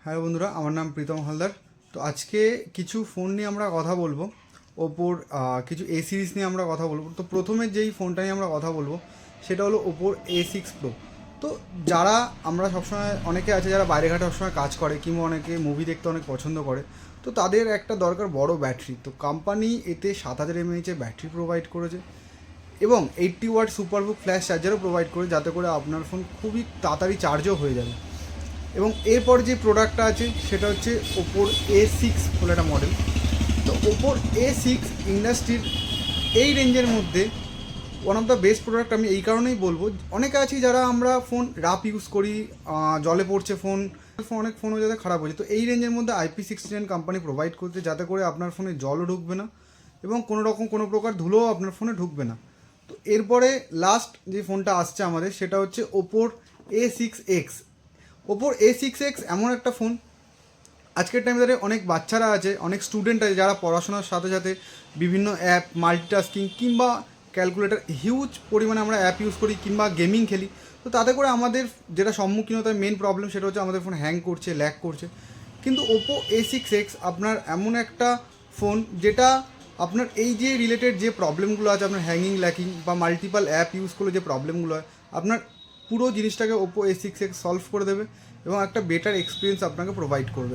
Hello বন্ধুরা, আমার নাম প্রীতম হালদার। তো আজকে কিছু ফোন নিয়ে আমরা কথা বলবো। ওপোর কিছু এ সিরিজ নিয়ে আমরা কথা বলবো। তো প্রথমে যেই ফোনটা নিয়ে আমরা কথা বলবো সেটা হলো ওপোর A6 Pro। তো যারা আমরা সবসময় অনেকে আছে যারা বাইরে ঘাটে সবসময় কাজ করে কিংবা অনেকে মুভি দেখতে অনেক পছন্দ করে, তো তাদের একটা দরকার বড় ব্যাটারি। তো কোম্পানি এতে 7000 mAh ব্যাটারি প্রোভাইড করেছে এবং 80 ওয়াট সুপারবুক ফ্ল্যাশ চার্জারও প্রোভাইড করে, যাতে করে আপনার ফোন খুবই তাড়াতাড়ি চার্জও হয়ে যাবে। এবং এরপর যে প্রোডাক্টটা আছে সেটা হচ্ছে ওপোর A6 বলে একটা মডেল। তো ওপোর A6 ইন্ডাস্ট্রির এই রেঞ্জের মধ্যে one of the best product. আমি এই কারণেই বলবো, অনেকে আছি যারা আমরা ফোন রাফ ইউজ করি, জলে পড়ছে ফোন, অনেক ফোনও যাতে খারাপ হয়েছে। তো এই রেঞ্জের মধ্যে IP69 কোম্পানি প্রোভাইড করছে, যাতে করে আপনার ফোনে জলও ঢুকবে না এবং কোনো প্রকার ধুলোও আপনার ফোনে ঢুকবে না। তো এরপরে লাস্ট যে ফোনটা আসছে আমাদের সেটা হচ্ছে ওপোর A6X। ওপোর A6X এমন একটা ফোন, আজকের টাইমে ধরে অনেক বাচ্চারা আছে, অনেক স্টুডেন্ট আছে যারা পড়াশোনার সাথে সাথে বিভিন্ন অ্যাপ, মাল্টিটাস্কিং কিংবা ক্যালকুলেটর, হিউজ পরিমাণে আমরা অ্যাপ ইউজ করি কিংবা গেমিং খেলি। তো তাতে করে আমাদের যেটা সম্মুখীন হতে হয় মেন প্রবলেম সেটা হচ্ছে আমাদের ফোন হ্যাং করছে, ল্যাগ করছে। কিন্তু ওপো A6X আপনার এমন একটা ফোন যেটা আপনার এই যে রিলেটেড যে প্রবলেমগুলো আছে, আপনার হ্যাঙ্গিং, ল্যাকিং বা মাল্টিপাল অ্যাপ ইউজ করলে যে প্রবলেমগুলো হয়, আপনার পুরো জিনিসটাকে ওপো A6X সলভ করে দেবে এবং একটা বেটার এক্সপিরিয়েন্স আপনাকে প্রোভাইড করবে।